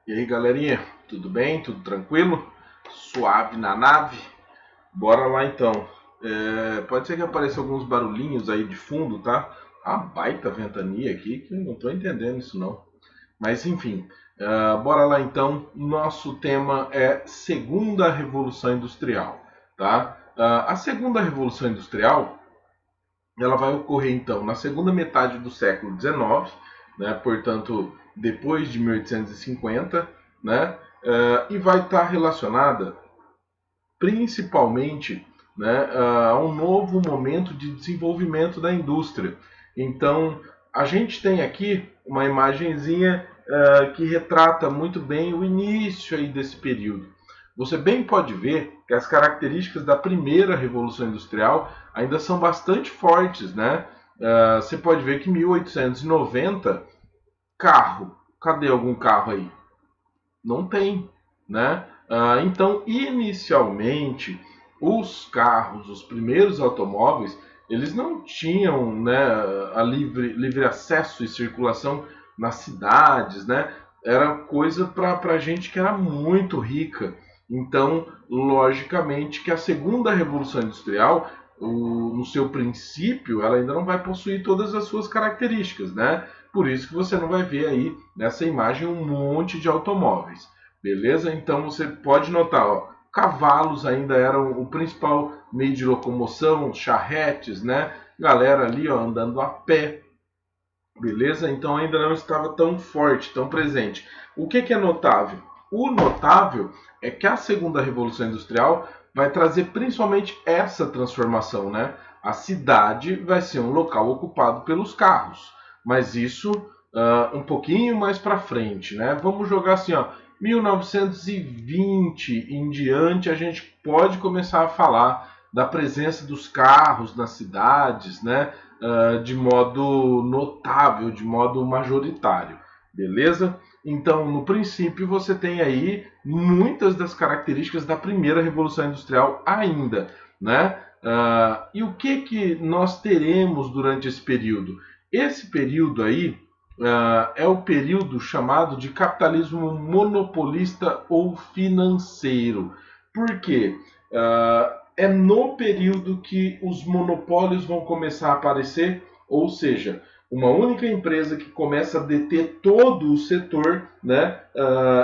E aí, galerinha, tudo bem? Tudo tranquilo? Suave na nave? Bora lá então. Pode ser que apareça alguns barulhinhos aí de fundo, tá? A baita ventania aqui, que eu não tô entendendo isso não. Mas enfim, bora lá então. Nosso tema é Segunda Revolução Industrial, tá? A Segunda Revolução Industrial, ela vai ocorrer então na segunda metade do século XIX, né? Portanto, depois de 1850, né? E vai estar relacionada principalmente, né, a um novo momento de desenvolvimento da indústria. Então, a gente tem aqui uma imagenzinha que retrata muito bem o início aí desse período. Você bem pode ver que as características da primeira Revolução Industrial ainda são bastante fortes, né? Você pode ver que em 1890, carro, cadê algum carro aí? Não tem, né? Então, inicialmente, os carros, os primeiros automóveis, eles não tinham, né, a livre acesso e circulação nas cidades, né? Era coisa para gente que era muito rica. Então, logicamente que a segunda revolução industrial, no seu princípio, ela ainda não vai possuir todas as suas características, né? Por isso que você não vai ver aí nessa imagem um monte de automóveis. Beleza? Então você pode notar, ó, cavalos ainda eram o principal meio de locomoção, charretes, né? Galera ali, ó, andando a pé. Beleza? Então ainda não estava tão forte, tão presente. O que é notável? O notável é que a segunda revolução industrial vai trazer principalmente essa transformação, né? A cidade vai ser um local ocupado pelos carros, mas isso um pouquinho mais para frente, né? Vamos jogar assim, ó, 1920 em diante a gente pode começar a falar da presença dos carros nas cidades, né? De modo notável, de modo majoritário, beleza? Então, no princípio, você tem aí muitas das características da primeira Revolução Industrial ainda, né? E o que nós teremos durante esse período? Esse período aí é o período chamado de capitalismo monopolista ou financeiro. Por quê? É no período que os monopólios vão começar a aparecer, ou seja, uma única empresa que começa a deter todo o setor, né,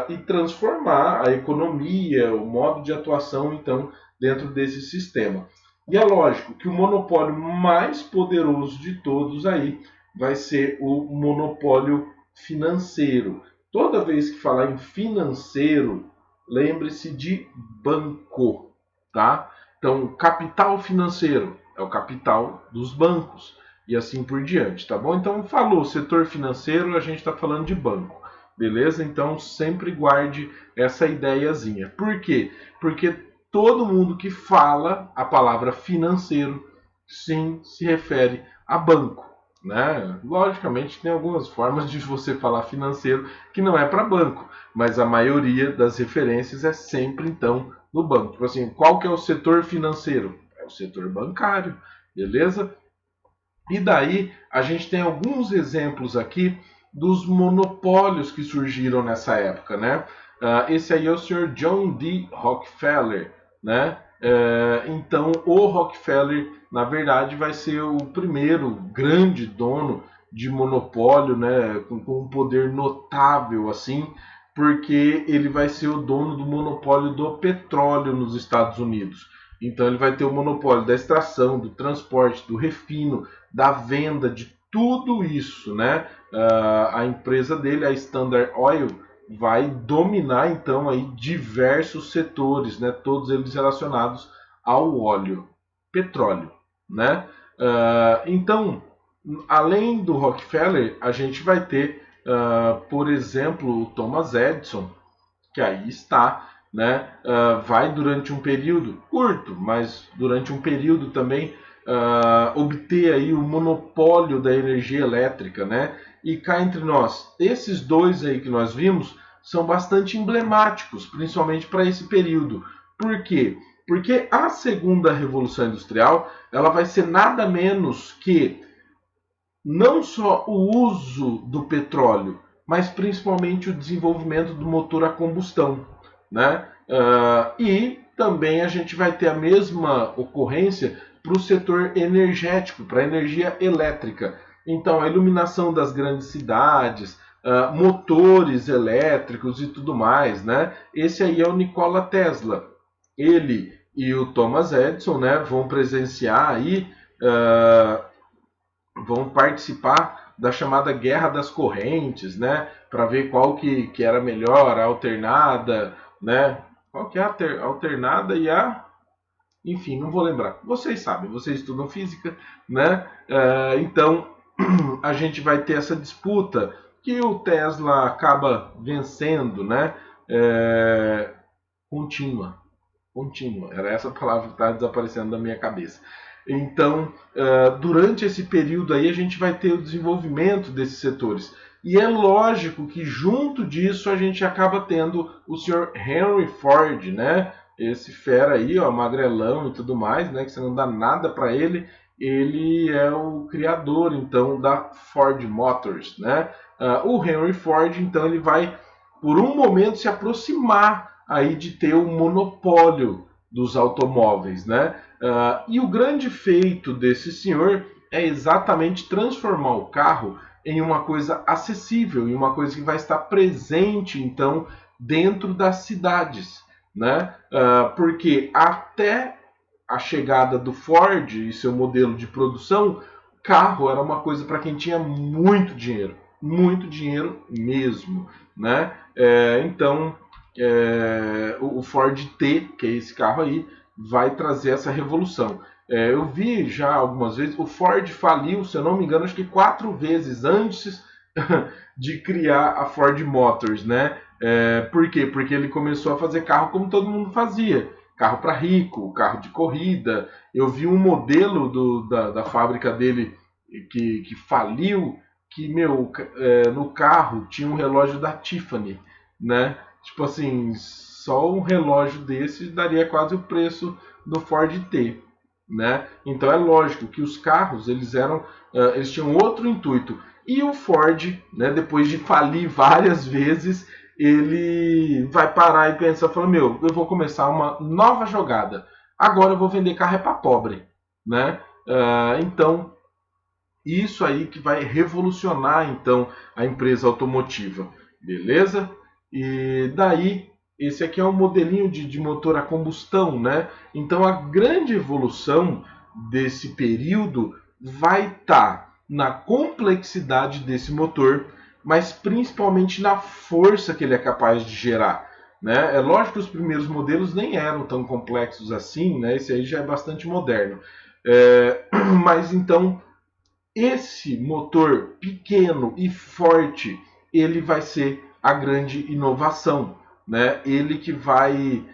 e transformar a economia, o modo de atuação, então, dentro desse sistema. E é lógico que o monopólio mais poderoso de todos aí vai ser o monopólio financeiro. Toda vez que falar em financeiro, lembre-se de banco, tá? Então, capital financeiro é o capital dos bancos e assim por diante, tá bom? Então, falou setor financeiro, a gente está falando de banco, beleza? Então, sempre guarde essa ideiazinha. Por quê? Porque todo mundo que fala a palavra financeiro, sim, se refere a banco, né? Logicamente, tem algumas formas de você falar financeiro que não é para banco, mas a maioria das referências é sempre, então, no banco. Tipo assim, qual que é o setor financeiro? É o setor bancário, beleza? E daí a gente tem alguns exemplos aqui dos monopólios que surgiram nessa época, né? Esse aí é o Sr. John D. Rockefeller, né? Então o Rockefeller, na verdade, vai ser o primeiro grande dono de monopólio, né? Com um poder notável assim, porque ele vai ser o dono do monopólio do petróleo nos Estados Unidos. Então ele vai ter o monopólio da extração, do transporte, do refino, da venda, de tudo isso, né? A empresa dele, a Standard Oil, vai dominar então aí diversos setores, né? Todos eles relacionados ao óleo, petróleo, né? Então, além do Rockefeller, a gente vai ter, por exemplo, o Thomas Edison, que aí está, né? Vai durante um período curto, mas durante um período também obter aí o monopólio da energia elétrica, né? E cá entre nós, esses dois aí que nós vimos são bastante emblemáticos, principalmente para esse período. Por quê? Porque a segunda revolução industrial ela vai ser nada menos que não só o uso do petróleo, mas principalmente o desenvolvimento do motor a combustão, né? E também a gente vai ter a mesma ocorrência para o setor energético, para a energia elétrica. Então, a iluminação das grandes cidades, motores elétricos e tudo mais, né? Esse aí é o Nikola Tesla. Ele e o Thomas Edison, né, vão presenciar aí, vão participar da chamada Guerra das Correntes, né, para ver qual que era melhor, a alternada, né? Qual que é a alternada e a... Enfim, não vou lembrar. Vocês sabem, vocês estudam física, né? Então, a gente vai ter essa disputa que o Tesla acaba vencendo, né? Contínua. Era essa palavra que está desaparecendo da minha cabeça. Então, durante esse período aí, a gente vai ter o desenvolvimento desses setores. E é lógico que junto disso a gente acaba tendo o senhor Henry Ford, né? Esse fera aí, ó, magrelão e tudo mais, né? Que você não dá nada para ele. Ele é o criador, então, da Ford Motors, né? O Henry Ford, então, ele vai, por um momento, se aproximar aí de ter o monopólio dos automóveis, né? E o grande feito desse senhor é exatamente transformar o carro em uma coisa acessível, em uma coisa que vai estar presente, então, dentro das cidades, né? Porque até a chegada do Ford e seu modelo de produção, carro era uma coisa para quem tinha muito dinheiro mesmo, né? Então, o Ford T, que é esse carro aí, vai trazer essa revolução. Eu vi já algumas vezes, o Ford faliu, se eu não me engano, acho que 4 vezes antes de criar a Ford Motors, né? Por quê? Porque ele começou a fazer carro como todo mundo fazia. Carro para rico, carro de corrida. Eu vi um modelo da fábrica dele que faliu, que, no carro tinha um relógio da Tiffany, né? Tipo assim, só um relógio desse daria quase o preço do Ford T, né? Então é lógico que os carros eles tinham outro intuito. E o Ford, né, depois de falir várias vezes, ele vai parar e pensar, falando, eu vou começar uma nova jogada. Agora eu vou vender carro para pobre, né? Então isso aí que vai revolucionar então a empresa automotiva, beleza? E daí, esse aqui é um modelinho de motor a combustão, né? Então a grande evolução desse período vai estar na complexidade desse motor, mas principalmente na força que ele é capaz de gerar, né? É lógico que os primeiros modelos nem eram tão complexos assim, né? Esse aí já é bastante moderno. Mas então, esse motor pequeno e forte, ele vai ser a grande inovação, né? Ele que vai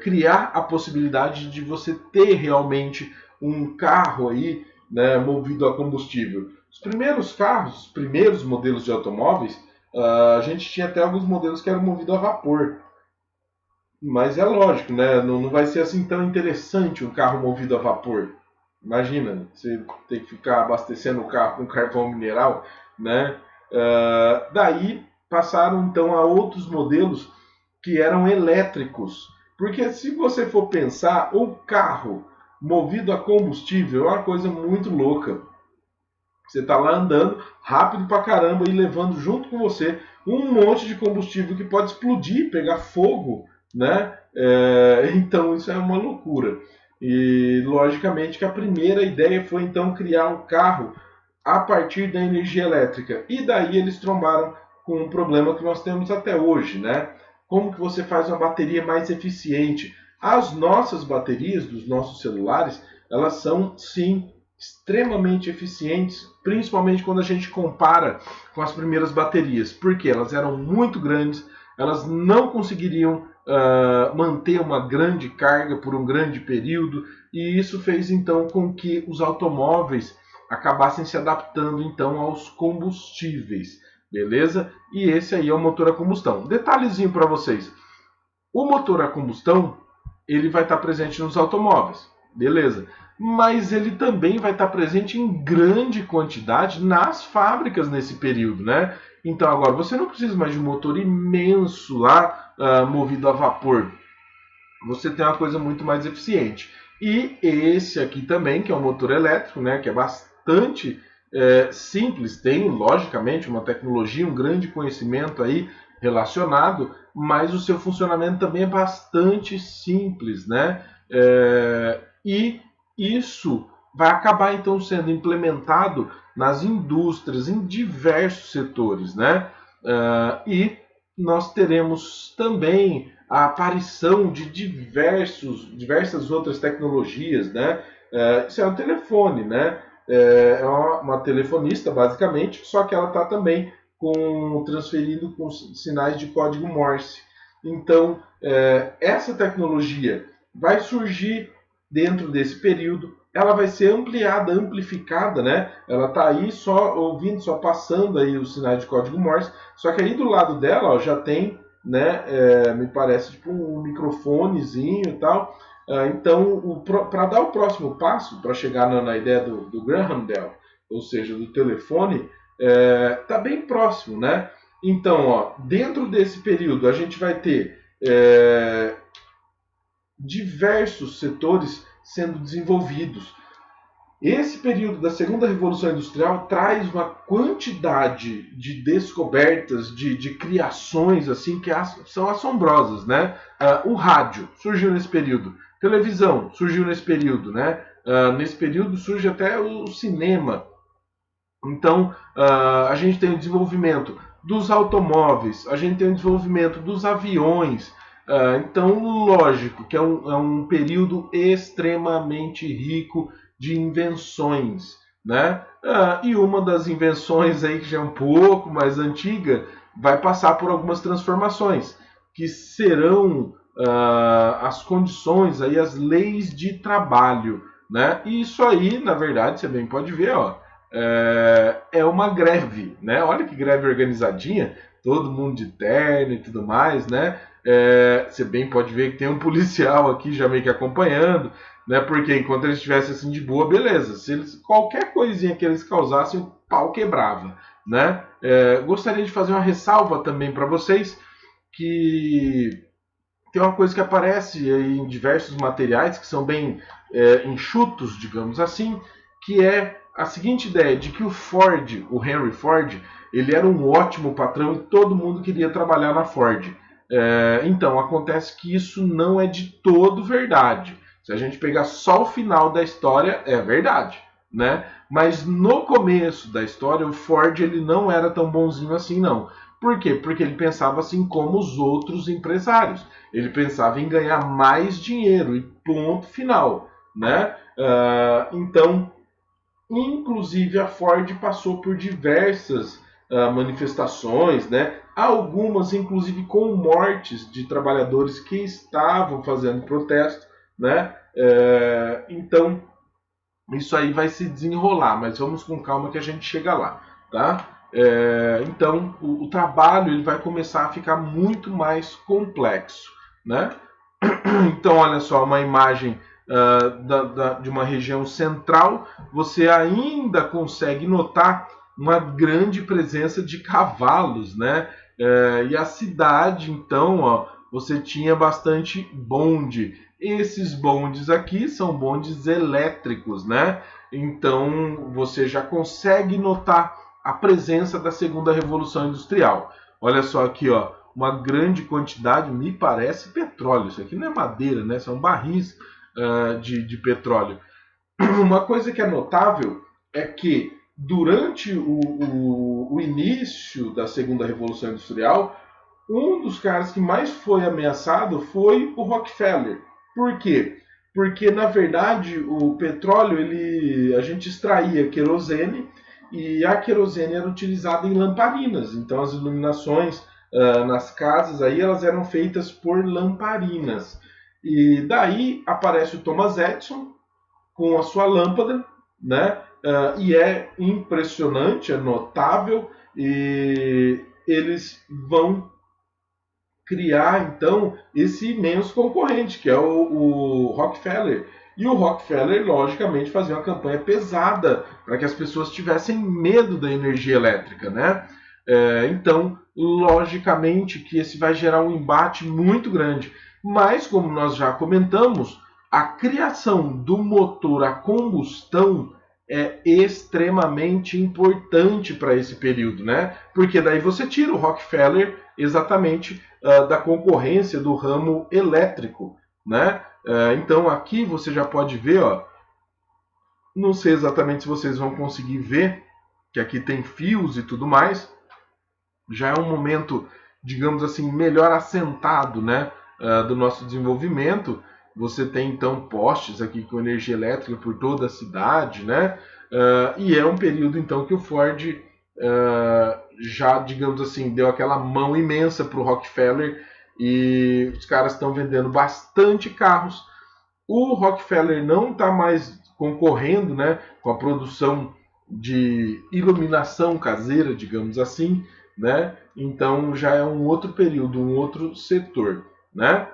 criar a possibilidade de você ter realmente um carro aí, né, movido a combustível. Os primeiros carros, os primeiros modelos de automóveis, a gente tinha até alguns modelos que eram movidos a vapor. Mas é lógico, né? Não vai ser assim tão interessante um carro movido a vapor. Imagina, você tem que ficar abastecendo o carro com carvão mineral, né? Daí passaram então a outros modelos que eram elétricos. Porque se você for pensar, o carro movido a combustível é uma coisa muito louca. Você está lá andando rápido pra caramba e levando junto com você um monte de combustível que pode explodir, pegar fogo, né? Então isso é uma loucura. E logicamente que a primeira ideia foi então criar um carro a partir da energia elétrica. E daí eles trombaram com um problema que nós temos até hoje, né? Como que você faz uma bateria mais eficiente? As nossas baterias dos nossos celulares, elas são sim extremamente eficientes, principalmente quando a gente compara com as primeiras baterias, porque elas eram muito grandes, elas não conseguiriam manter uma grande carga por um grande período, e isso fez então com que os automóveis acabassem se adaptando então aos combustíveis, beleza? E esse aí é o motor a combustão. Detalhezinho para vocês: o motor a combustão ele vai estar presente nos automóveis, beleza? Mas ele também vai estar presente em grande quantidade nas fábricas nesse período, né? Então agora você não precisa mais de um motor imenso lá, movido a vapor. Você tem uma coisa muito mais eficiente. E esse aqui também, que é um motor elétrico, né, que é bastante simples, tem logicamente uma tecnologia, um grande conhecimento aí relacionado, mas o seu funcionamento também é bastante simples, né? E isso vai acabar então sendo implementado nas indústrias, em diversos setores, né? E nós teremos também a aparição de diversas outras tecnologias, né? Isso é um telefone, né? É uma telefonista, basicamente, só que ela está também transferindo com sinais de código Morse. Então, essa tecnologia vai surgir dentro desse período, ela vai ser ampliada, amplificada, né? Ela está aí só ouvindo, só passando aí os sinais de código Morse, só que aí do lado dela ó, já tem, né? Me parece tipo um microfonezinho e tal. Então, para dar o próximo passo, para chegar na ideia do Graham Bell, ou seja, do telefone, está bem próximo, né? Então, ó, dentro desse período, a gente vai ter diversos setores sendo desenvolvidos. Esse período da segunda revolução industrial traz uma quantidade de descobertas, de criações assim que são assombrosas, né? O rádio surgiu nesse período, televisão surgiu nesse período, né? Nesse período surge até o cinema. Então a gente tem o desenvolvimento dos automóveis, a gente tem o desenvolvimento dos aviões. Então, lógico que é um período extremamente rico de invenções, né? E uma das invenções aí que já é um pouco mais antiga vai passar por algumas transformações que serão as condições aí, as leis de trabalho, né? E isso aí, na verdade, você bem pode ver, ó, é uma greve, né? Olha que greve organizadinha, todo mundo de terno e tudo mais, né? Você bem pode ver que tem um policial aqui já meio que acompanhando, né? Porque enquanto eles estivessem assim de boa, beleza. Se eles, qualquer coisinha que eles causassem, o pau quebrava, né? Gostaria de fazer uma ressalva também para vocês que tem uma coisa que aparece em diversos materiais que são bem enxutos, digamos assim, que é a seguinte ideia de que o Ford, o Henry Ford, ele era um ótimo patrão e todo mundo queria trabalhar na Ford. Então, acontece que isso não é de todo verdade. Se a gente pegar só o final da história, é verdade, né? Mas no começo da história, o Ford ele não era tão bonzinho assim, não. Por quê? Porque ele pensava assim como os outros empresários. Ele pensava em ganhar mais dinheiro e ponto final, né? Então, inclusive a Ford passou por diversas manifestações, né? Algumas inclusive com mortes de trabalhadores que estavam fazendo protesto, né? Então isso aí vai se desenrolar, mas vamos com calma que a gente chega lá, tá? Então o trabalho ele vai começar a ficar muito mais complexo, né? Então olha só uma imagem de uma região central, você ainda consegue notar uma grande presença de cavalos, né? E a cidade, então, ó, você tinha bastante bonde. Esses bondes aqui são bondes elétricos, né? Então você já consegue notar a presença da segunda revolução industrial. Olha só aqui, ó, uma grande quantidade, me parece petróleo. Isso aqui não é madeira, né? São barris de petróleo. Uma coisa que é notável é que durante o início da segunda revolução industrial, um dos caras que mais foi ameaçado foi o Rockefeller. Por quê? Porque na verdade o petróleo a gente extraía querosene e a querosene era utilizada em lamparinas. Então as iluminações nas casas aí elas eram feitas por lamparinas. E daí aparece o Thomas Edison com a sua lâmpada, né? E é impressionante, é notável, e eles vão criar então esse imenso concorrente, que é o Rockefeller. E o Rockefeller, logicamente, fazia uma campanha pesada para que as pessoas tivessem medo da energia elétrica, né? Então, logicamente que esse vai gerar um embate muito grande. Mas, como nós já comentamos, a criação do motor a combustão é extremamente importante para esse período, né? Porque daí você tira o Rockefeller exatamente da concorrência do ramo elétrico, né? Então aqui você já pode ver, ó, não sei exatamente se vocês vão conseguir ver, que aqui tem fios e tudo mais, já é um momento, digamos assim, melhor assentado, né, do nosso desenvolvimento. Você tem então postes aqui com energia elétrica por toda a cidade, né? E é um período então que o Ford já, digamos assim, deu aquela mão imensa para o Rockefeller e os caras estão vendendo bastante carros. O Rockefeller não está mais concorrendo, né, com a produção de iluminação caseira, digamos assim, né? Então já é um outro período, um outro setor, né?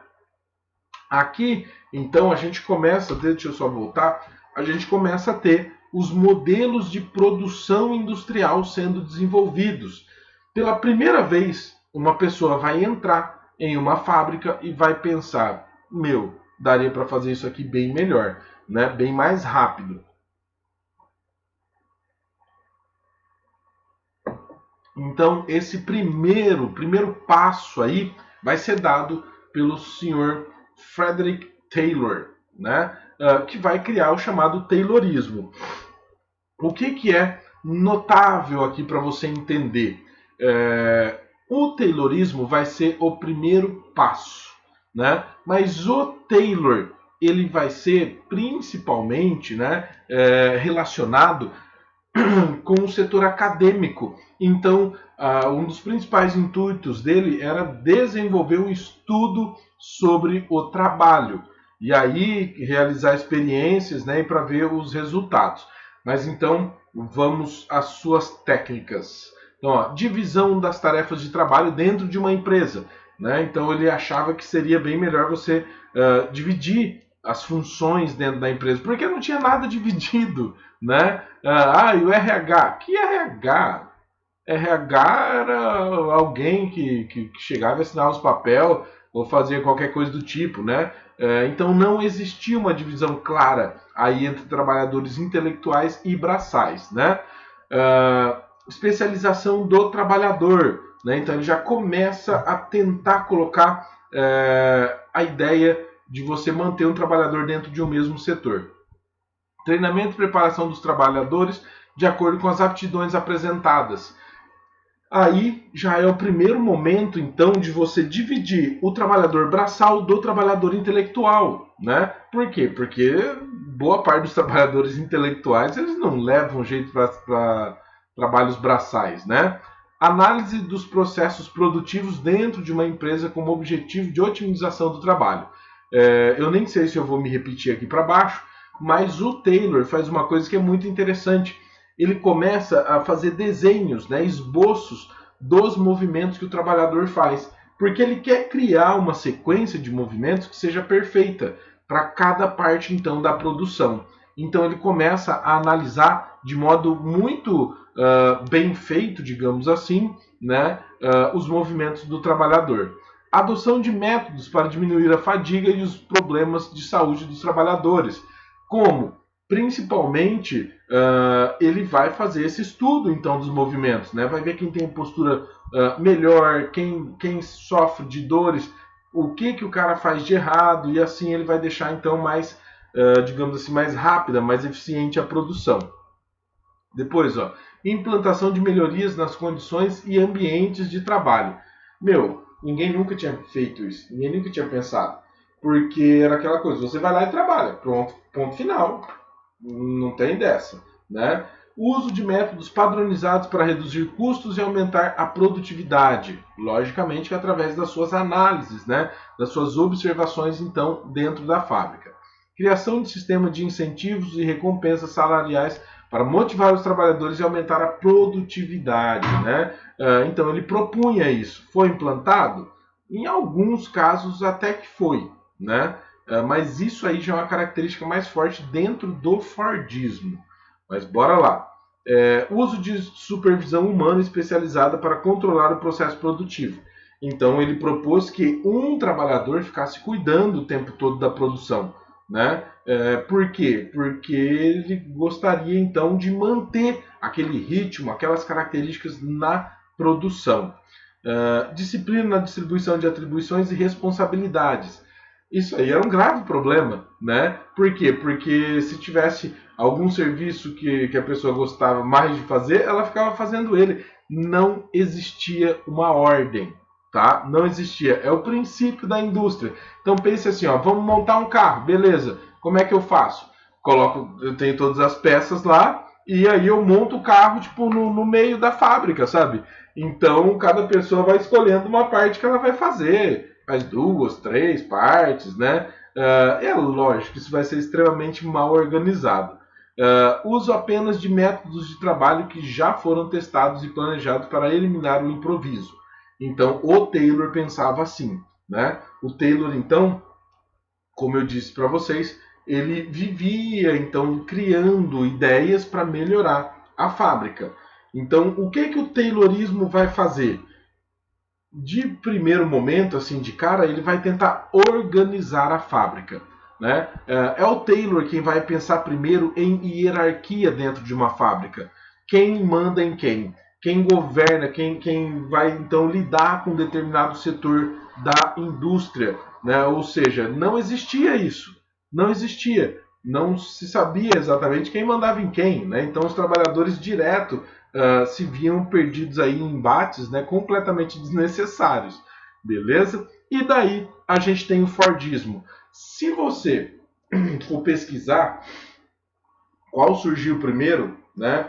Aqui, então, a gente começa, deixa eu só voltar, a gente começa a ter os modelos de produção industrial sendo desenvolvidos. Pela primeira vez, uma pessoa vai entrar em uma fábrica e vai pensar, daria para fazer isso aqui bem melhor, né? Bem mais rápido. Então, esse primeiro passo aí vai ser dado pelo senhor Frederick Taylor, né? Que vai criar o chamado Taylorismo. O que é notável aqui para você entender? O Taylorismo vai ser o primeiro passo, né? Mas o Taylor ele vai ser principalmente, né, relacionado com o setor acadêmico. Então, um dos principais intuitos dele era desenvolver um estudo sobre o trabalho e aí realizar experiências, né, para ver os resultados. Mas então, vamos às suas técnicas. Então, divisão das tarefas de trabalho dentro de uma empresa, né? Então, ele achava que seria bem melhor você dividir as funções dentro da empresa, porque não tinha nada dividido, né? E o RH? Que RH? RH era alguém que chegava e assinava os papéis ou fazia qualquer coisa do tipo, né? Então não existia uma divisão clara aí entre trabalhadores intelectuais e braçais, né? Especialização do trabalhador, né? Então ele já começa a tentar colocar a ideia de você manter um trabalhador dentro de um mesmo setor. Treinamento e preparação dos trabalhadores de acordo com as aptidões apresentadas. Aí já é o primeiro momento, então, de você dividir o trabalhador braçal do trabalhador intelectual, né? Por quê? Porque boa parte dos trabalhadores intelectuais eles não levam jeito para trabalhos braçais, né? Análise dos processos produtivos dentro de uma empresa com o objetivo de otimização do trabalho. Eu nem sei se eu vou me repetir aqui para baixo, mas o Taylor faz uma coisa que é muito interessante. Ele começa a fazer desenhos, né, esboços dos movimentos que o trabalhador faz, porque ele quer criar uma sequência de movimentos que seja perfeita para cada parte então da produção. Então ele começa a analisar de modo muito bem feito, digamos assim, né, os movimentos do trabalhador. Adoção de métodos para diminuir a fadiga e os problemas de saúde dos trabalhadores. Como? Principalmente, ele vai fazer esse estudo então dos movimentos, né? Vai ver quem tem postura melhor, quem sofre de dores, o que o cara faz de errado, e assim ele vai deixar então mais, digamos assim, mais rápida, mais eficiente a produção. Depois, implantação de melhorias nas condições e ambientes de trabalho. Ninguém nunca tinha feito isso, ninguém nunca tinha pensado. Porque era aquela coisa, você vai lá e trabalha, pronto, ponto final. Não tem dessa, né? O uso de métodos padronizados para reduzir custos e aumentar a produtividade, logicamente através das suas análises, né? Das suas observações, então, dentro da fábrica. Criação de sistema de incentivos e recompensas salariais para motivar os trabalhadores e aumentar a produtividade, né? Então ele propunha isso. Foi implantado? Em alguns casos até que foi, né? Mas isso aí já é uma característica mais forte dentro do Fordismo. Mas bora lá. Uso de supervisão humana especializada para controlar o processo produtivo. Então ele propôs que um trabalhador ficasse cuidando o tempo todo da produção, né? Por quê? Porque ele gostaria então de manter aquele ritmo, aquelas características na produção. Disciplina na distribuição de atribuições e responsabilidades. Isso aí era um grave problema, né? Por quê? Porque se tivesse algum serviço que a pessoa gostava mais de fazer, ela ficava fazendo ele. Não existia uma ordem, tá? Não existia. É o princípio da indústria. Então pense assim, ó, vamos montar um carro, beleza? Como é que eu faço? Eu tenho todas as peças lá e aí eu monto o carro tipo no meio da fábrica, sabe? Então cada pessoa vai escolhendo uma parte que ela vai fazer, faz 2, 3 partes, né? É lógico que isso vai ser extremamente mal organizado. Uso apenas de métodos de trabalho que já foram testados e planejados para eliminar o improviso. Então, o Taylor pensava assim, né? O Taylor, então, como eu disse para vocês, ele vivia, então, criando ideias para melhorar a fábrica. Então, o que o Taylorismo vai fazer? De primeiro momento, assim, de cara, ele vai tentar organizar a fábrica. Né? É o Taylor quem vai pensar primeiro em hierarquia dentro de uma fábrica. Quem manda em quem? Quem governa, quem vai então lidar com determinado setor da indústria. Né? Ou seja, não existia isso. Não existia. Não se sabia exatamente quem mandava em quem. Né? Então os trabalhadores direto se viam perdidos aí em embates, né, completamente desnecessários, beleza? E daí a gente tem o Fordismo. Se você for pesquisar qual surgiu primeiro, né,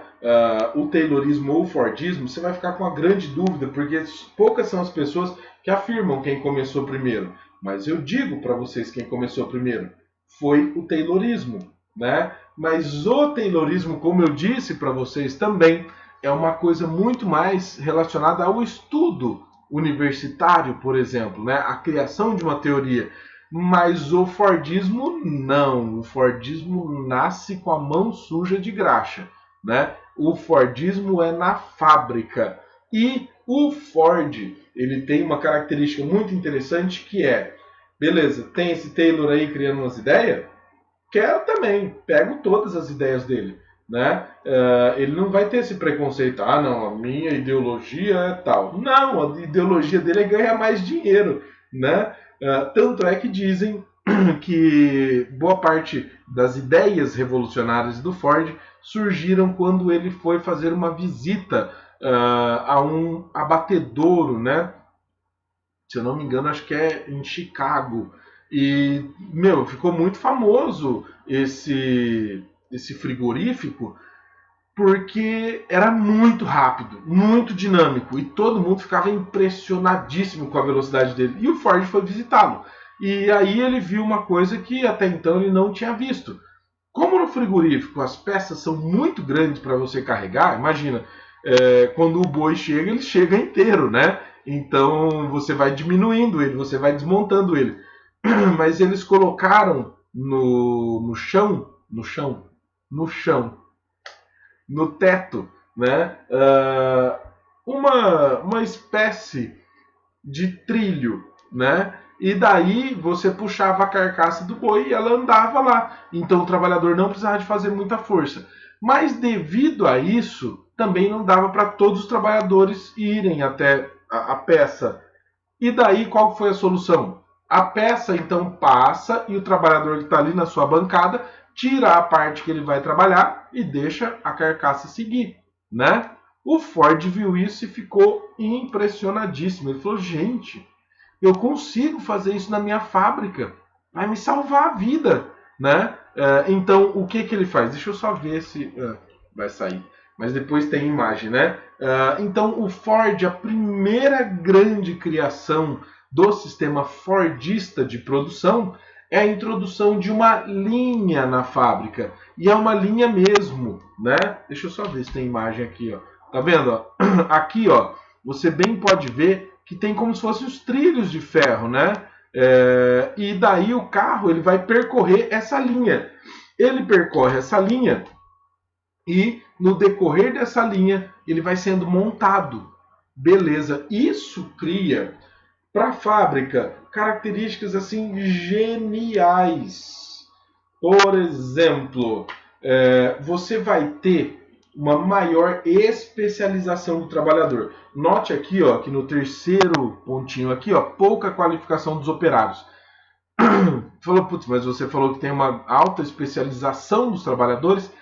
o Taylorismo ou o Fordismo, você vai ficar com uma grande dúvida, porque poucas são as pessoas que afirmam quem começou primeiro. Mas eu digo para vocês quem começou primeiro. Foi o Taylorismo, né? Mas o Taylorismo, como eu disse para vocês também, é uma coisa muito mais relacionada ao estudo universitário, por exemplo, né? A criação de uma teoria. Mas o Fordismo não. O Fordismo nasce com a mão suja de graxa, né? O Fordismo é na fábrica. E o Ford, ele tem uma característica muito interessante que é, beleza, tem esse Taylor aí criando umas ideias? Quero também, pego todas as ideias dele. Né? Ele não vai ter esse preconceito, não, a minha ideologia é tal. Não, a ideologia dele é ganhar mais dinheiro. Né? Tanto é que dizem que boa parte das ideias revolucionárias do Ford surgiram quando ele foi fazer uma visita a um abatedouro, né? Se eu não me engano, acho que é em Chicago. E, ficou muito famoso esse frigorífico porque era muito rápido, muito dinâmico e todo mundo ficava impressionadíssimo com a velocidade dele. E o Ford foi visitá-lo. E aí ele viu uma coisa que até então ele não tinha visto. Como no frigorífico as peças são muito grandes para você carregar, imagina, quando o boi chega, ele chega inteiro, né? Então você vai diminuindo ele, você vai desmontando ele. Mas eles colocaram no chão, no teto, né? Uma espécie de trilho, né? E daí você puxava a carcaça do boi e ela andava lá. Então o trabalhador não precisava de fazer muita força. Mas devido a isso, também não dava para todos os trabalhadores irem até a peça. E daí qual foi a solução? A peça então passa e o trabalhador que está ali na sua bancada tira a parte que ele vai trabalhar e deixa a carcaça seguir, né? O Ford viu isso e ficou impressionadíssimo. Ele falou, gente, eu consigo fazer isso na minha fábrica. Vai me salvar a vida, né? Então, o que ele faz? Deixa eu só ver se vai sair. Mas depois tem imagem, né? Então, o Ford, a primeira grande criação do sistema Fordista de produção é a introdução de uma linha na fábrica. E é uma linha mesmo, né? Deixa eu só ver se tem imagem aqui, ó. Tá vendo? Ó? Aqui, ó, você bem pode ver que tem como se fossem os trilhos de ferro, né? E daí o carro ele vai percorrer essa linha. Ele percorre essa linha e no decorrer dessa linha, ele vai sendo montado. Beleza, isso cria para a fábrica características assim geniais. Por exemplo, você vai ter uma maior especialização do trabalhador. Note aqui, ó, que no terceiro pontinho aqui, ó, pouca qualificação dos operários. Falou, putz, mas você falou que tem uma alta especialização dos trabalhadores.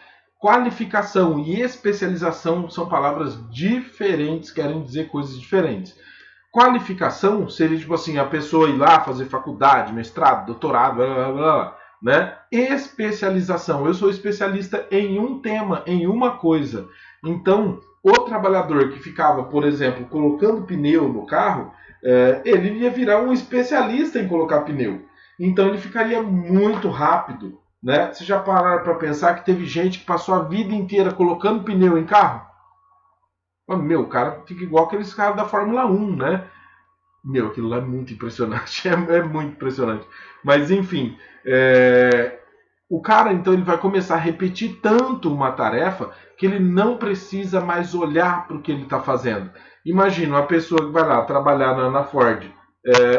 Qualificação e especialização são palavras diferentes, querem dizer coisas diferentes. Qualificação seria tipo assim, a pessoa ir lá fazer faculdade, mestrado, doutorado, blá, blá, blá, né? Especialização, eu sou especialista em um tema, em uma coisa. Então, o trabalhador que ficava, por exemplo, colocando pneu no carro, ele ia virar um especialista em colocar pneu. Então, ele ficaria muito rápido, né? Vocês já pararam para pensar que teve gente que passou a vida inteira colocando pneu em carro? Meu, o cara fica igual aqueles caras da Fórmula 1, né? Meu, aquilo lá é muito impressionante. É muito impressionante. Mas, enfim, o cara, então, ele vai começar a repetir tanto uma tarefa que ele não precisa mais olhar para o que ele está fazendo. Imagina uma pessoa que vai lá trabalhar na Ford.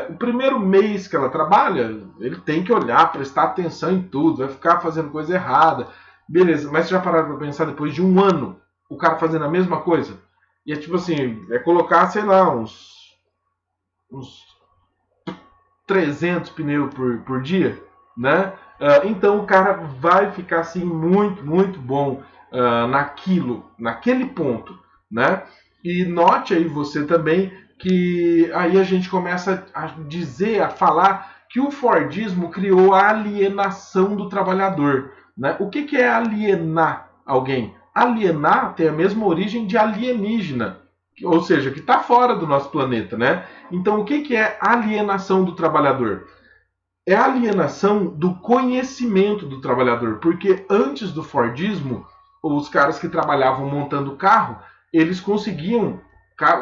O primeiro mês que ela trabalha, ele tem que olhar, prestar atenção em tudo, vai ficar fazendo coisa errada. Beleza, mas já pararam para pensar, depois de um ano, o cara fazendo a mesma coisa? E é tipo assim, colocar, sei lá, uns 300 pneus por dia, né? Então o cara vai ficar assim muito, muito bom naquele ponto, né? E note aí você também que aí a gente começa a dizer, a falar que o Fordismo criou a alienação do trabalhador, né? O que é alienar alguém? Alienar tem a mesma origem de alienígena, ou seja, que está fora do nosso planeta, né? Então, o que é alienação do trabalhador? É a alienação do conhecimento do trabalhador, porque antes do Fordismo, os caras que trabalhavam montando carro, eles conseguiam,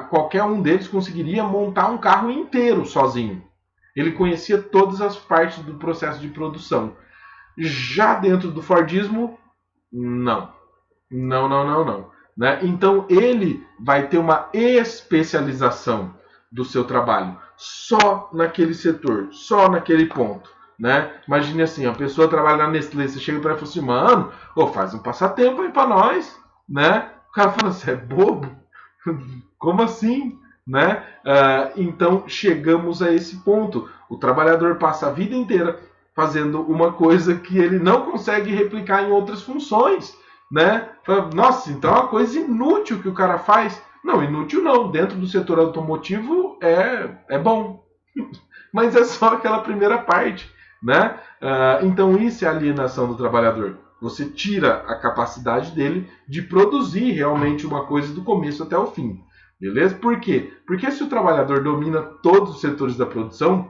qualquer um deles conseguiria montar um carro inteiro sozinho. Ele conhecia todas as partes do processo de produção. Já dentro do Fordismo, não. Não. Né? Então ele vai ter uma especialização do seu trabalho só naquele setor, só naquele ponto. Né? Imagine assim, a pessoa trabalha na Nestlé, você chega para ela e fala assim, mano, faz um passatempo aí para nós. Né? O cara fala, você é bobo? Como assim? Né? Então chegamos a esse ponto. O trabalhador passa a vida inteira fazendo uma coisa que ele não consegue replicar em outras funções. Né? Nossa, então é uma coisa inútil que o cara faz. Não, inútil não. Dentro do setor automotivo é bom. Mas é só aquela primeira parte. Né? Então isso é alienação do trabalhador. Você tira a capacidade dele de produzir realmente uma coisa do começo até o fim. Beleza? Por quê? Porque se o trabalhador domina todos os setores da produção,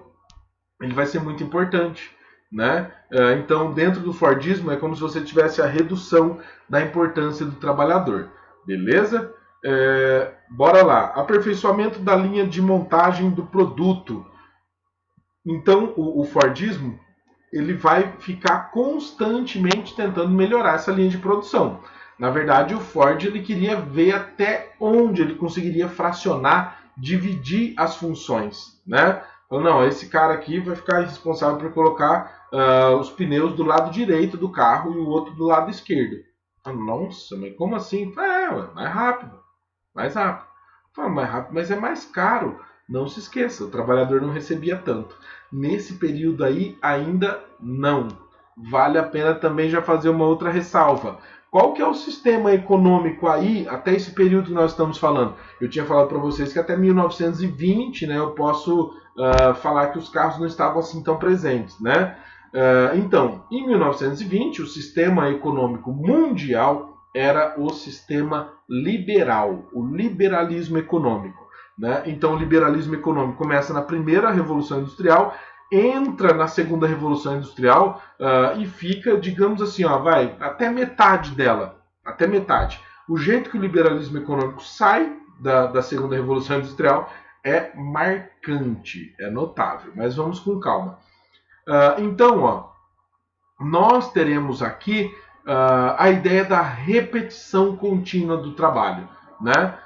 ele vai ser muito importante. Né? Então, dentro do Fordismo, é como se você tivesse a redução da importância do trabalhador. Beleza? Bora lá. Aperfeiçoamento da linha de montagem do produto. Então, o Fordismo ele vai ficar constantemente tentando melhorar essa linha de produção. Na verdade, o Ford ele queria ver até onde ele conseguiria fracionar, dividir as funções. Né? Então, não, esse cara aqui vai ficar responsável por colocar os pneus do lado direito do carro e o outro do lado esquerdo. Nossa, mas como assim? Mais rápido. Mais rápido. Mais rápido, mas é mais caro. Não se esqueça, o trabalhador não recebia tanto. Nesse período aí, ainda não. Vale a pena também já fazer uma outra ressalva. Qual que é o sistema econômico aí, até esse período que nós estamos falando? Eu tinha falado para vocês que até 1920, né, eu posso falar que os carros não estavam assim tão presentes, né? Então, em 1920, o sistema econômico mundial era o sistema liberal, o liberalismo econômico. Né? Então, o liberalismo econômico começa na primeira Revolução Industrial, entra na segunda Revolução Industrial e fica, digamos assim, vai até metade dela. Até metade. O jeito que o liberalismo econômico sai da segunda Revolução Industrial é marcante, é notável. Mas vamos com calma. Então, nós teremos aqui a ideia da repetição contínua do trabalho, né?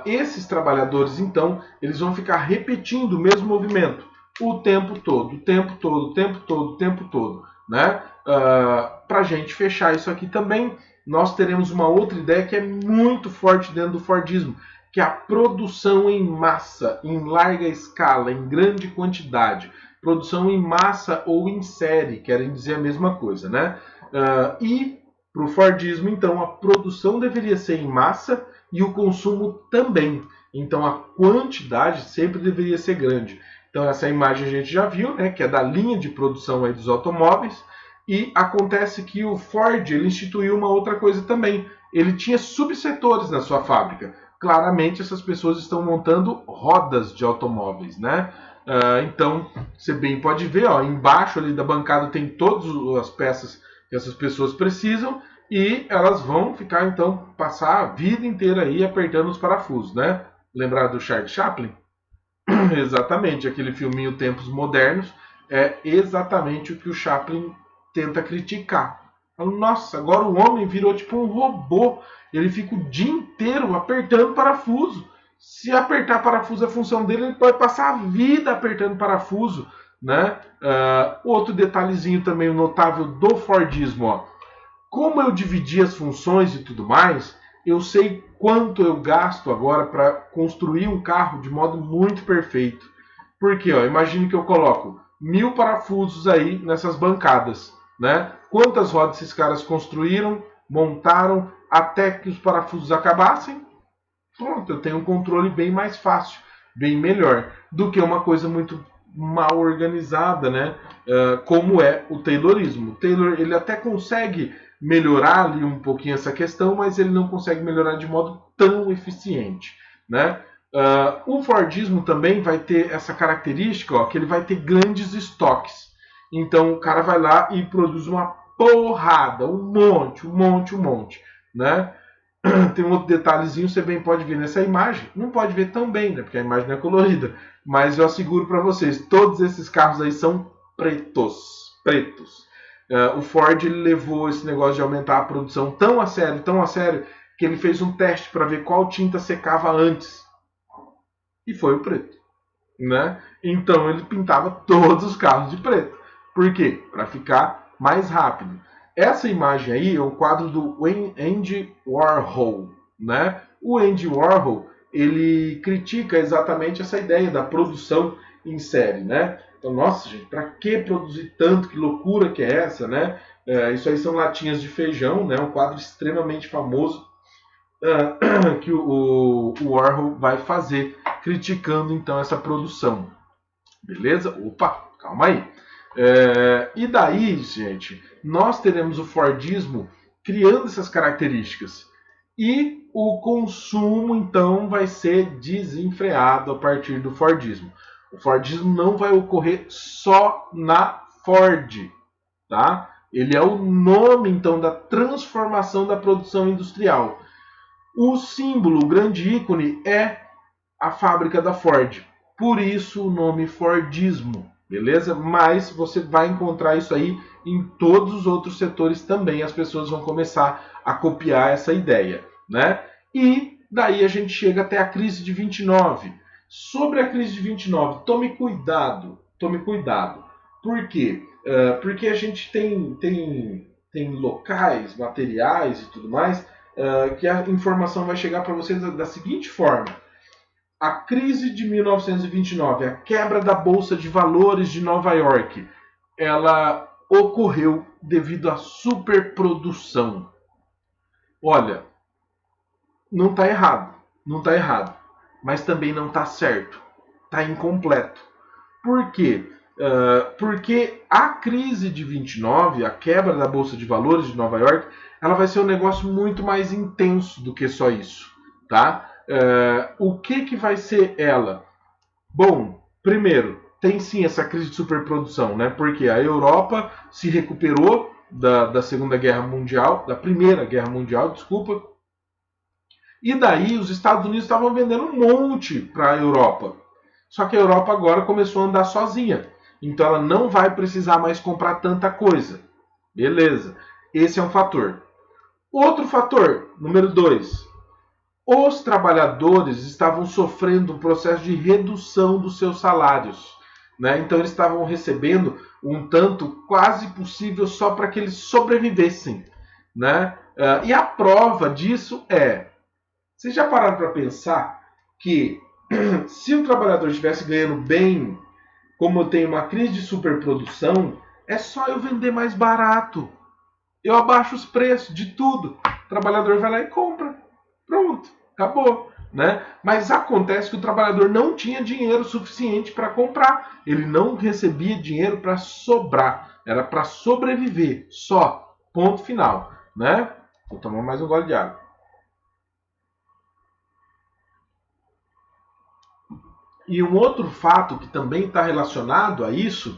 Esses trabalhadores, então, eles vão ficar repetindo o mesmo movimento o tempo todo, o tempo todo, o tempo todo, o tempo todo, né? Para a gente fechar isso aqui também, nós teremos uma outra ideia que é muito forte dentro do Fordismo, que é a produção em massa, em larga escala, em grande quantidade. Produção em massa ou em série, querem dizer a mesma coisa, né? E para o Fordismo, então, a produção deveria ser em massa e o consumo também. Então, a quantidade sempre deveria ser grande. Então, essa imagem a gente já viu, né, que é da linha de produção aí dos automóveis. E acontece que o Ford ele instituiu uma outra coisa também. Ele tinha subsetores na sua fábrica. Claramente, essas pessoas estão montando rodas de automóveis, né? Então, você bem pode ver, ó, embaixo ali da bancada tem todas as peças que essas pessoas precisam e elas vão ficar, então, passar a vida inteira aí apertando os parafusos, né? Lembrar do Charles Chaplin? Exatamente, aquele filminho Tempos Modernos é exatamente o que o Chaplin tenta criticar. Nossa, agora o homem virou tipo um robô. Ele fica o dia inteiro apertando parafuso. Se apertar parafuso é a função dele, ele pode passar a vida apertando parafuso, né? Outro detalhezinho também notável do Fordismo, ó. Como eu dividi as funções e tudo mais, eu sei quanto eu gasto agora para construir um carro de modo muito perfeito. Porque, ó, imagine que eu coloco 1000 parafusos aí nessas bancadas, né? Quantas rodas esses caras construíram, montaram, até que os parafusos acabassem? Pronto, eu tenho um controle bem mais fácil, bem melhor, do que uma coisa muito mal organizada, né? Como é o Taylorismo. O Taylor, ele até consegue melhorar ali um pouquinho essa questão, mas ele não consegue melhorar de modo tão eficiente, né? O Fordismo também vai ter essa característica, ó, que ele vai ter grandes estoques. Então o cara vai lá e produz uma porrada, um monte, né? Tem um outro detalhezinho, você bem pode ver nessa imagem. Não pode ver tão bem, né? Porque a imagem não é colorida. Mas eu asseguro para vocês, todos esses carros aí são pretos. O Ford ele levou esse negócio de aumentar a produção tão a sério, que ele fez um teste para ver qual tinta secava antes. E foi o preto, né? Então ele pintava todos os carros de preto. Por quê? Para ficar mais rápido. Essa imagem aí é um quadro do Andy Warhol, né? O Andy Warhol, ele critica exatamente essa ideia da produção em série, né? Então, nossa, gente, para que produzir tanto? Que loucura que é essa, né? Isso aí são latinhas de feijão, né? Um quadro extremamente famoso que o Warhol vai fazer, criticando então essa produção. Beleza? Opa, calma aí. E daí, gente, nós teremos o Fordismo criando essas características. E o consumo, então, vai ser desenfreado a partir do Fordismo. O Fordismo não vai ocorrer só na Ford, tá? Ele é o nome, então, da transformação da produção industrial. O símbolo, o grande ícone, é a fábrica da Ford. Por isso o nome Fordismo, beleza? Mas você vai encontrar isso aí em todos os outros setores também. As pessoas vão começar a copiar essa ideia, né? E daí a gente chega até a crise de 29. Sobre a crise de 29, tome cuidado. Por quê? Porque a gente tem locais, materiais e tudo mais, que a informação vai chegar para vocês da seguinte forma. A crise de 1929, a quebra da Bolsa de Valores de Nova York, ela ocorreu devido à superprodução. Olha, não está errado, mas também não está certo, está incompleto. Por quê? Porque a crise de 29, a quebra da Bolsa de Valores de Nova York, ela vai ser um negócio muito mais intenso do que só isso, tá? O que vai ser ela? Bom, primeiro, tem sim essa crise de superprodução, né? Porque a Europa se recuperou da Segunda Guerra Mundial, da Primeira Guerra Mundial, desculpa. E daí os Estados Unidos estavam vendendo um monte para a Europa. Só que a Europa agora começou a andar sozinha. Então ela não vai precisar mais comprar tanta coisa. Beleza. Esse é um fator. Outro fator, número 2. Os trabalhadores estavam sofrendo um processo de redução dos seus salários, né? Então eles estavam recebendo um tanto quase possível só para que eles sobrevivessem, né? E a prova disso vocês já pararam para pensar que se o trabalhador estivesse ganhando bem, como eu tenho uma crise de superprodução, é só eu vender mais barato. Eu abaixo os preços de tudo. O trabalhador vai lá e compra. Pronto, acabou. Né? Mas acontece que o trabalhador não tinha dinheiro suficiente para comprar. Ele não recebia dinheiro para sobrar. Era para sobreviver. Só. Ponto final. Né? Vou tomar mais um gole de água. E um outro fato que também está relacionado a isso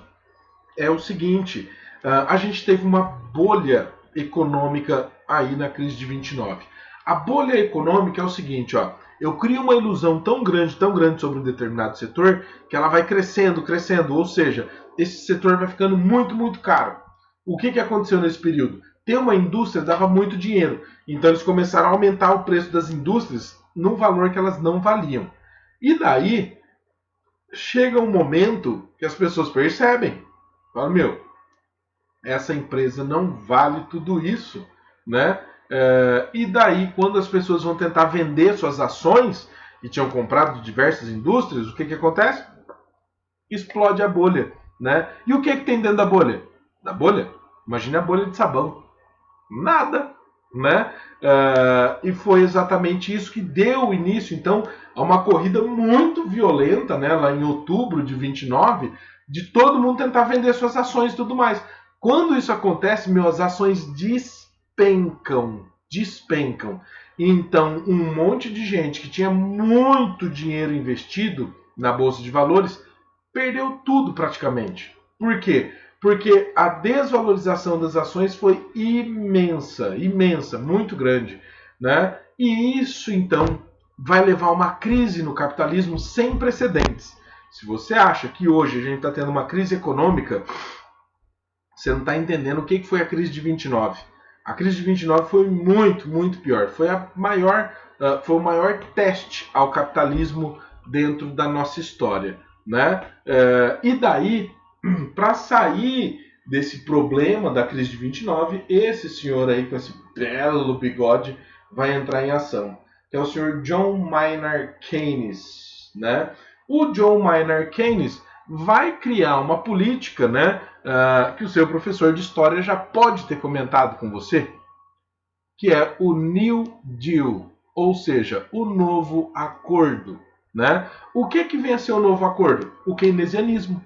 é o seguinte: a gente teve uma bolha econômica aí na crise de 29. A bolha econômica é o seguinte, ó, eu crio uma ilusão tão grande sobre um determinado setor, que ela vai crescendo, ou seja, esse setor vai ficando muito, muito caro. O que aconteceu nesse período? Ter uma indústria dava muito dinheiro, então eles começaram a aumentar o preço das indústrias num valor que elas não valiam. E daí, chega um momento que as pessoas percebem, falam, essa empresa não vale tudo isso, né? E daí, quando as pessoas vão tentar vender suas ações, e tinham comprado diversas indústrias, o que acontece? Explode a bolha, né? E o que tem dentro da bolha? Da bolha? Imagine a bolha de sabão. Nada, né? E foi exatamente isso que deu início, então, a uma corrida muito violenta, né? Lá em outubro de 29, de todo mundo tentar vender suas ações e tudo mais. Quando isso acontece, as ações despencam. Então, um monte de gente que tinha muito dinheiro investido na Bolsa de Valores perdeu tudo praticamente. Por quê? Porque a desvalorização das ações foi imensa, muito grande, né? E isso, então, vai levar a uma crise no capitalismo sem precedentes. Se você acha que hoje a gente está tendo uma crise econômica, você não está entendendo o que foi a crise de 29. A crise de 29 foi muito, muito pior. Foi o maior teste ao capitalismo dentro da nossa história, né? E daí, para sair desse problema da crise de 29, esse senhor aí com esse belo bigode vai entrar em ação, que é o senhor John Maynard Keynes, né? O John Maynard Keynes vai criar uma política, né, que o seu professor de história já pode ter comentado com você, que é o New Deal, ou seja, o novo acordo, né? O que vem a ser o novo acordo? O keynesianismo.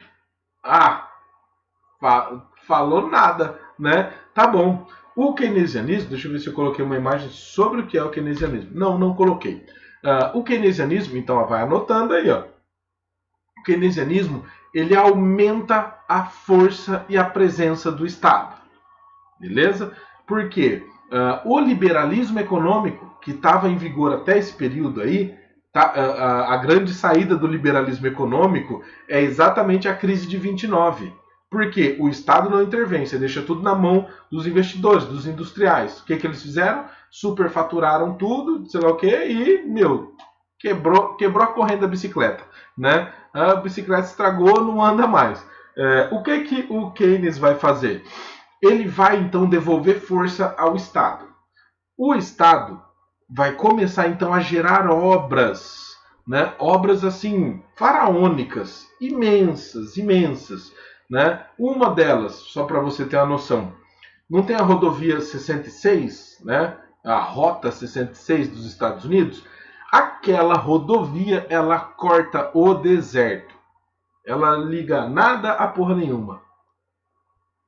Falou nada, né? Tá bom. O keynesianismo, deixa eu ver se eu coloquei uma imagem sobre o que é o keynesianismo. Não coloquei. O keynesianismo, então, vai anotando aí, ó. O keynesianismo, ele aumenta a força e a presença do Estado. Beleza? Por quê? O liberalismo econômico, que estava em vigor até esse período aí, a grande saída do liberalismo econômico é exatamente a crise de 29. Porque o Estado não intervém, você deixa tudo na mão dos investidores, dos industriais. O que eles fizeram? Superfaturaram tudo, sei lá o quê, e, quebrou a corrente da bicicleta, né? A bicicleta estragou, não anda mais. O que o Keynes vai fazer? Ele vai, então, devolver força ao Estado. O Estado vai começar, então, a gerar obras, né? Obras, assim, faraônicas, imensas, né? Uma delas, só para você ter uma noção, não tem a rodovia 66, né? A Rota 66 dos Estados Unidos? Aquela rodovia, ela corta o deserto. Ela liga nada a porra nenhuma.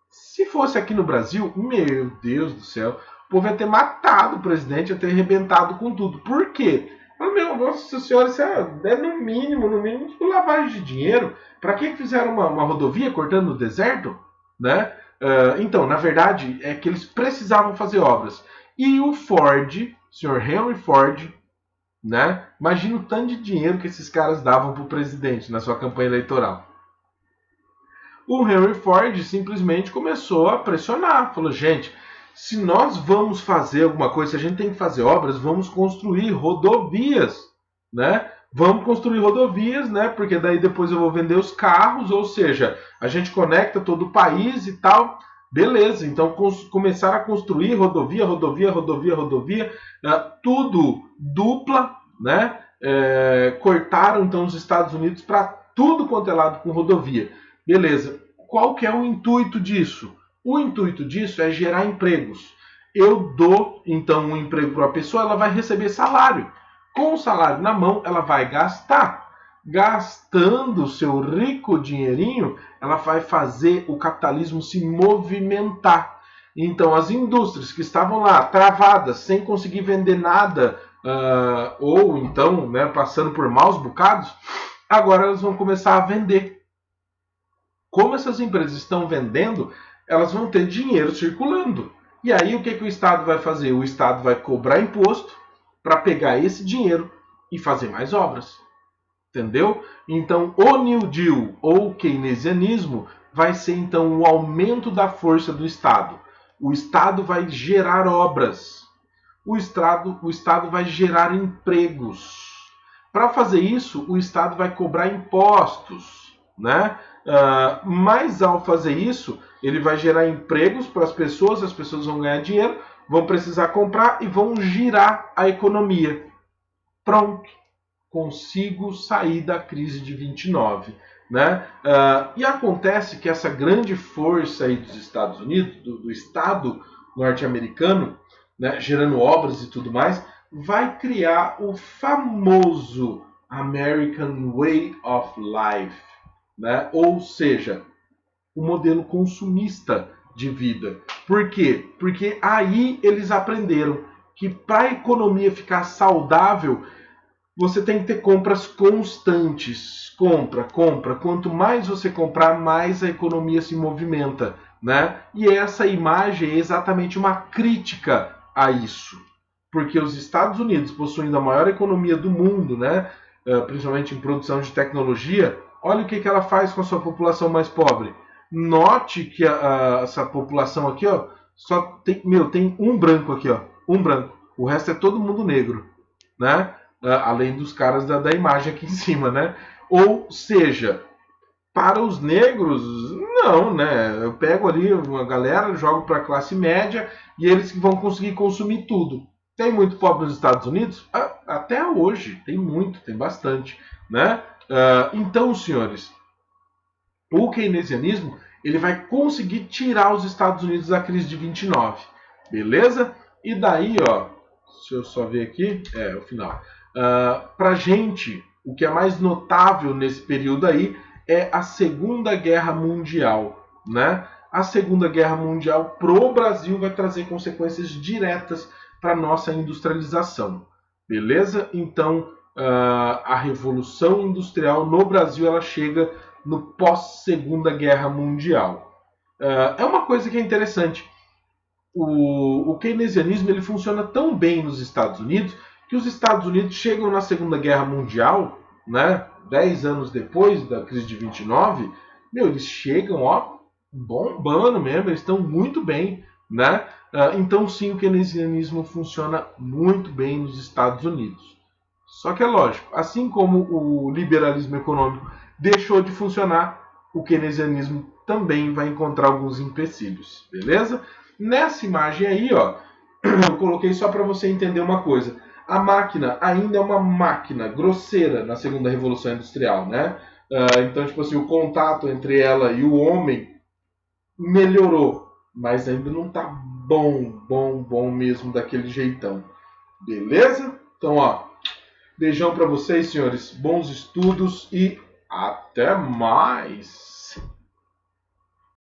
Se fosse aqui no Brasil, meu Deus do céu, o povo ia ter matado o presidente, ia ter arrebentado com tudo. Por quê? Nossa senhora, isso é no mínimo, lavagem de dinheiro. Para que fizeram uma rodovia cortando o deserto? Né? Então, na verdade, é que eles precisavam fazer obras. E o Ford, o senhor Henry Ford, né? Imagina o tanto de dinheiro que esses caras davam para o presidente na sua campanha eleitoral. O Henry Ford simplesmente começou a pressionar. Falou, gente, Se nós vamos fazer alguma coisa, se a gente tem que fazer obras, vamos construir rodovias, né? Vamos construir rodovias, né? Porque daí depois eu vou vender os carros, ou seja, a gente conecta todo o país e tal. Beleza, então começar a construir rodovia, tudo dupla, né? Cortaram então os Estados Unidos para tudo quanto é lado com rodovia. Beleza, qual que é o intuito disso? O intuito disso é gerar empregos. Eu dou então um emprego para a pessoa, ela vai receber salário. Com o salário na mão, ela vai gastar. Gastando o seu rico dinheirinho, ela vai fazer o capitalismo se movimentar. Então, as indústrias que estavam lá travadas, sem conseguir vender nada, ou então, né, passando por maus bocados, agora elas vão começar a vender. Como essas empresas estão vendendo, elas vão ter dinheiro circulando. E aí o que o Estado vai fazer? O Estado vai cobrar imposto para pegar esse dinheiro e fazer mais obras. Entendeu? Então, o New Deal ou keynesianismo vai ser então o aumento da força do Estado. O Estado vai gerar obras. O Estado vai gerar empregos. Para fazer isso, o Estado vai cobrar impostos, né? Mas ao fazer isso, ele vai gerar empregos para as pessoas vão ganhar dinheiro, vão precisar comprar e vão girar a economia. Pronto, consigo sair da crise de 29. Né? E acontece que essa grande força aí dos Estados Unidos, do Estado norte-americano, né, gerando obras e tudo mais, vai criar o famoso American Way of Life, né? Ou seja, o modelo consumista de vida. Por quê? Porque aí eles aprenderam que para a economia ficar saudável, você tem que ter compras constantes. Compra. Quanto mais você comprar, mais a economia se movimenta, né? E essa imagem é exatamente uma crítica a isso. Porque os Estados Unidos, possuindo a maior economia do mundo, né? Principalmente em produção de tecnologia, olha o que ela faz com a sua população mais pobre. Note que essa população aqui, ó, só tem um branco aqui, ó, um branco. O resto é todo mundo negro, né? Além dos caras da imagem aqui em cima, né? Ou seja, para os negros, não, né? Eu pego ali uma galera, jogo para a classe média e eles que vão conseguir consumir tudo. Tem muito pobre nos Estados Unidos? Até hoje, tem bastante, né? Então, senhores, o keynesianismo ele vai conseguir tirar os Estados Unidos da crise de 29, beleza? E daí, ó, deixa eu só ver aqui, o final. Pra gente, o que é mais notável nesse período aí é a Segunda Guerra Mundial, né? A Segunda Guerra Mundial pro Brasil vai trazer consequências diretas para nossa industrialização, beleza? Então, a Revolução Industrial no Brasil ela chega no pós-Segunda Guerra Mundial. É uma coisa que é interessante. O keynesianismo ele funciona tão bem nos Estados Unidos que os Estados Unidos chegam na Segunda Guerra Mundial, né, 10 anos depois da crise de 29, eles chegam ó, bombando mesmo, eles estão muito bem. Né? Então sim, o keynesianismo funciona muito bem nos Estados Unidos. Só que é lógico, assim como o liberalismo econômico deixou de funcionar, o keynesianismo também vai encontrar alguns empecilhos, beleza? Nessa imagem aí, ó, eu coloquei só para você entender uma coisa. A máquina ainda é uma máquina grosseira na segunda revolução industrial, né? Então, tipo assim, o contato entre ela e o homem melhorou, mas ainda não tá bom mesmo daquele jeitão. Beleza? Então, ó, beijão para vocês, senhores. Bons estudos e até mais!